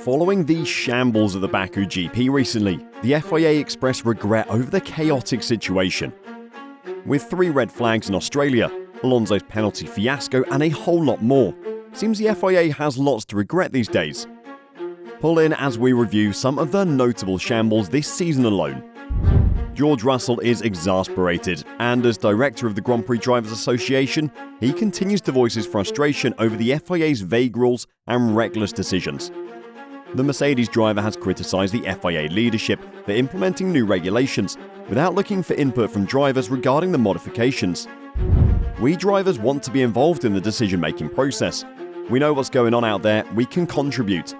Following the shambles of the Baku GP recently, the FIA expressed regret over the chaotic situation. With 3 red flags in Australia, Alonso's penalty fiasco and a whole lot more, seems the FIA has lots to regret these days. Pull in as we review some of the notable shambles this season alone. George Russell is exasperated, and as director of the Grand Prix Drivers Association, he continues to voice his frustration over the FIA's vague rules and reckless decisions. The Mercedes driver has criticised the FIA leadership for implementing new regulations without looking for input from drivers regarding the modifications. We drivers want to be involved in the decision-making process. We know what's going on out there, we can contribute.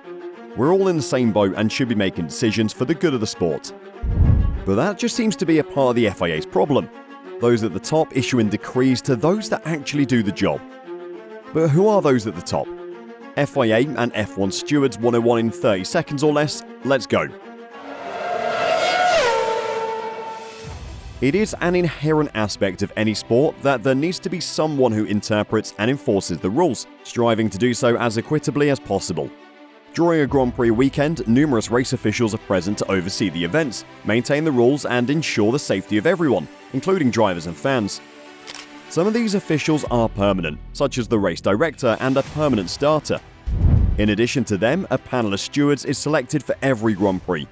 We're all in the same boat and should be making decisions for the good of the sport. But that just seems to be a part of the FIA's problem. Those at the top issuing decrees to those that actually do the job. But who are those at the top? FIA and F1 Stewards 101 in 30 seconds or less. Let's go. It is an inherent aspect of any sport that there needs to be someone who interprets and enforces the rules, striving to do so as equitably as possible. During a Grand Prix weekend, numerous race officials are present to oversee the events, maintain the rules and ensure the safety of everyone, including drivers and fans. Some of these officials are permanent, such as the race director and a permanent starter. In addition to them, a panel of stewards is selected for every Grand Prix.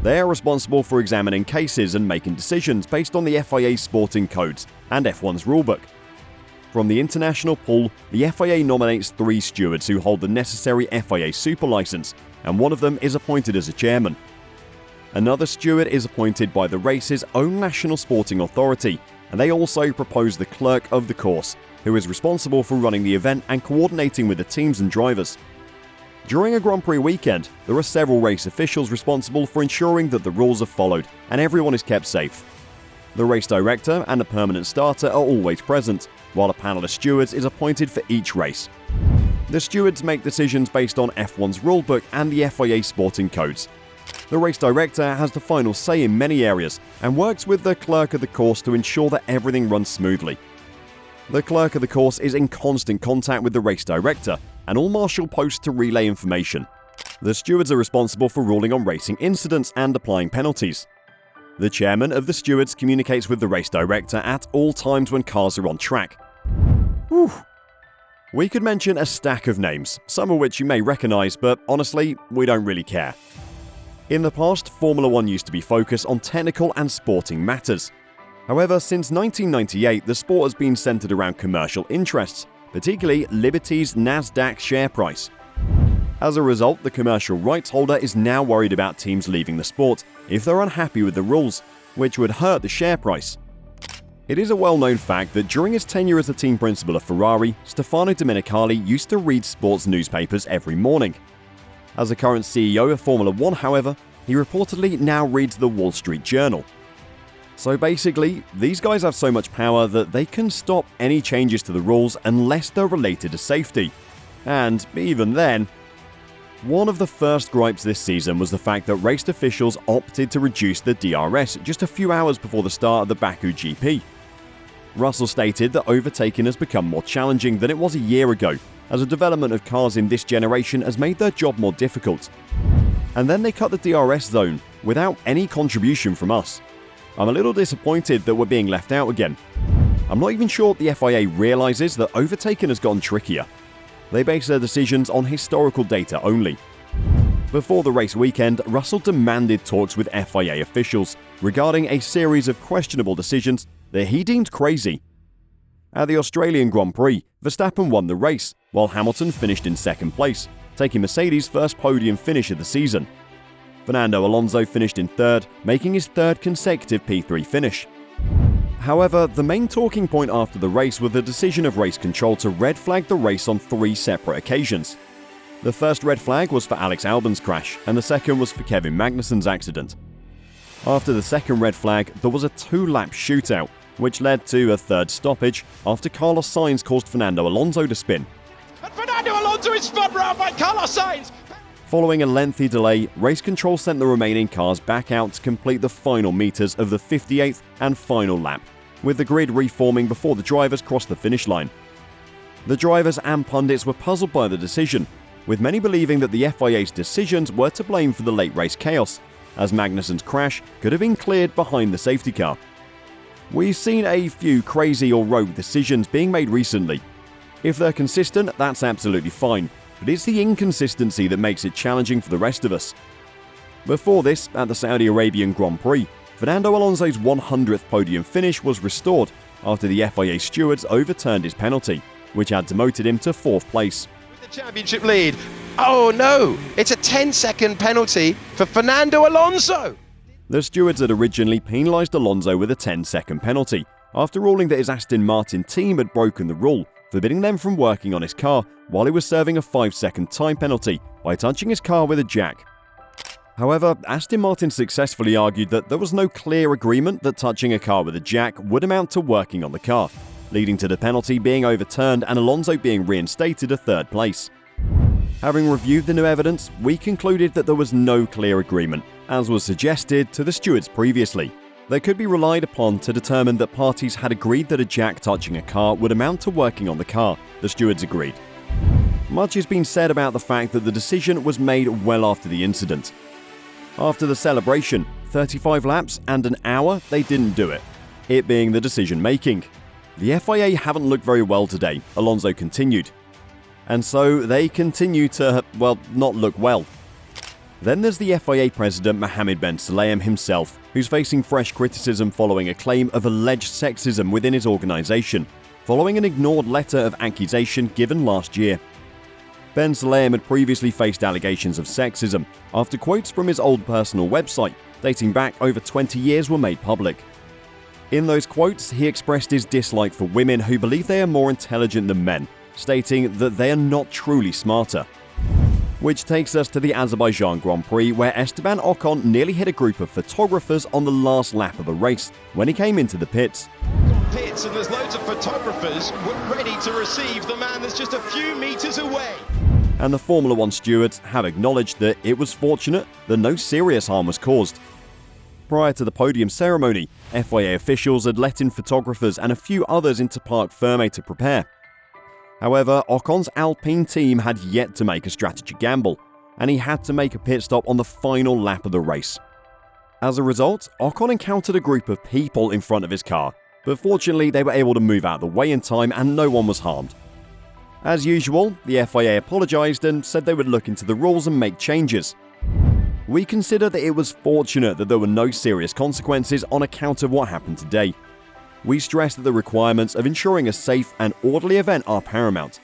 They are responsible for examining cases and making decisions based on the FIA's sporting codes and F1's rulebook. From the international pool, the FIA nominates 3 stewards who hold the necessary FIA super license, and one of them is appointed as a chairman. Another steward is appointed by the race's own national sporting authority, and they also propose the clerk of the course, who is responsible for running the event and coordinating with the teams and drivers. During a Grand Prix weekend, there are several race officials responsible for ensuring that the rules are followed and everyone is kept safe. The race director and a permanent starter are always present, while a panel of stewards is appointed for each race. The stewards make decisions based on F1's rulebook and the FIA sporting codes. The race director has the final say in many areas and works with the clerk of the course to ensure that everything runs smoothly. The clerk of the course is in constant contact with the race director and all marshal posts to relay information. The stewards are responsible for ruling on racing incidents and applying penalties. The chairman of the stewards communicates with the race director at all times when cars are on track. Whew. We could mention a stack of names, some of which you may recognise, but honestly, we don't really care. In the past, Formula 1 used to be focused on technical and sporting matters. However, since 1998, the sport has been centered around commercial interests, particularly Liberty's Nasdaq share price. As a result, the commercial rights holder is now worried about teams leaving the sport if they're unhappy with the rules, which would hurt the share price. It is a well-known fact that during his tenure as the team principal of Ferrari, Stefano Domenicali used to read sports newspapers every morning. As the current CEO of Formula 1, however, he reportedly now reads the Wall Street Journal. So basically, these guys have so much power that they can stop any changes to the rules unless they're related to safety. And even then, one of the first gripes this season was the fact that race officials opted to reduce the DRS just a few hours before the start of the Baku GP. Russell stated that overtaking has become more challenging than it was a year ago, as the development of cars in this generation has made their job more difficult. And then they cut the DRS zone without any contribution from us. I'm a little disappointed that we're being left out again. I'm not even sure the FIA realises that overtaking has gotten trickier. They base their decisions on historical data only. Before the race weekend, Russell demanded talks with FIA officials regarding a series of questionable decisions that he deemed crazy. At the Australian Grand Prix, Verstappen won the race, while Hamilton finished in second place, taking Mercedes' first podium finish of the season. Fernando Alonso finished in third, making his 3rd consecutive P3 finish. However, the main talking point after the race was the decision of race control to red flag the race on 3 separate occasions. The first red flag was for Alex Albon's crash, and the second was for Kevin Magnussen's accident. After the second red flag, there was a 2-lap shootout, which led to a 3rd stoppage after Carlos Sainz caused Fernando Alonso to spin. And Fernando Alonso is spun round by Carlos Sainz! Following a lengthy delay, race control sent the remaining cars back out to complete the final meters of the 58th and final lap, with the grid reforming before the drivers crossed the finish line. The drivers and pundits were puzzled by the decision, with many believing that the FIA's decisions were to blame for the late race chaos, as Magnussen's crash could have been cleared behind the safety car. We've seen a few crazy or rogue decisions being made recently. If they're consistent, that's absolutely fine, but it's the inconsistency that makes it challenging for the rest of us. Before this, at the Saudi Arabian Grand Prix, Fernando Alonso's 100th podium finish was restored after the FIA stewards overturned his penalty, which had demoted him to 4th place. With the championship lead. Oh no, it's a 10-second penalty for Fernando Alonso. The stewards had originally penalised Alonso with a 10-second penalty, after ruling that his Aston Martin team had broken the rule, forbidding them from working on his car while he was serving a 5-second time penalty by touching his car with a jack. However, Aston Martin successfully argued that there was no clear agreement that touching a car with a jack would amount to working on the car, leading to the penalty being overturned and Alonso being reinstated to 3rd place. Having reviewed the new evidence, we concluded that there was no clear agreement, as was suggested to the stewards previously. They could be relied upon to determine that parties had agreed that a jack touching a car would amount to working on the car, the stewards agreed. Much has been said about the fact that the decision was made well after the incident. After the celebration, 35 laps and an hour, they didn't do it, it being the decision-making. The FIA haven't looked very well today, Alonso continued. And so they continue to, well, not look well. Then there's the FIA president Mohammed Ben Sulayem himself, who's facing fresh criticism following a claim of alleged sexism within his organisation, following an ignored letter of accusation given last year. Ben Sulayem had previously faced allegations of sexism after quotes from his old personal website, dating back over 20 years, were made public. In those quotes, he expressed his dislike for women who believe they are more intelligent than men, stating that they are not truly smarter. Which takes us to the Azerbaijan Grand Prix, where Esteban Ocon nearly hit a group of photographers on the last lap of the race when he came into the pits. And there's loads of photographers ready to receive the man that's just a few meters away. And the Formula 1 stewards have acknowledged that it was fortunate that no serious harm was caused. Prior to the podium ceremony, FIA officials had let in photographers and a few others into Parc Fermé to prepare. However, Ocon's Alpine team had yet to make a strategy gamble, and he had to make a pit stop on the final lap of the race. As a result, Ocon encountered a group of people in front of his car, but fortunately they were able to move out of the way in time and no one was harmed. As usual, the FIA apologised and said they would look into the rules and make changes. We consider that it was fortunate that there were no serious consequences on account of what happened today. We stress that the requirements of ensuring a safe and orderly event are paramount.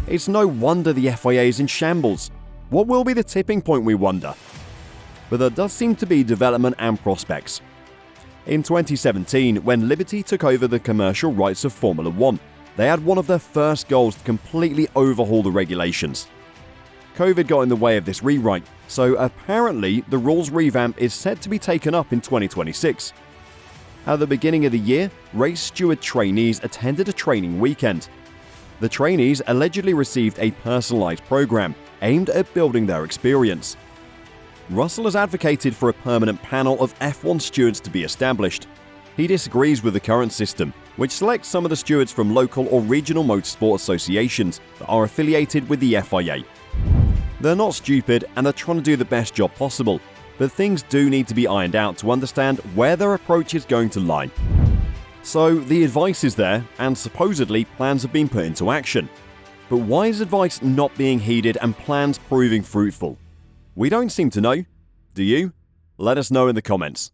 It's no wonder the FIA is in shambles. What will be the tipping point, we wonder? But there does seem to be development and prospects. In 2017, when Liberty took over the commercial rights of Formula 1, they had one of their first goals to completely overhaul the regulations. COVID got in the way of this rewrite, so apparently the rules revamp is set to be taken up in 2026. At the beginning of the year, race steward trainees attended a training weekend. The trainees allegedly received a personalised program aimed at building their experience. Russell has advocated for a permanent panel of F1 stewards to be established. He disagrees with the current system, which selects some of the stewards from local or regional motorsport associations that are affiliated with the FIA. They're not stupid and they're trying to do the best job possible, but things do need to be ironed out to understand where their approach is going to lie. So the advice is there, and supposedly plans have been put into action. But why is advice not being heeded and plans proving fruitful? We don't seem to know. Do you? Let us know in the comments.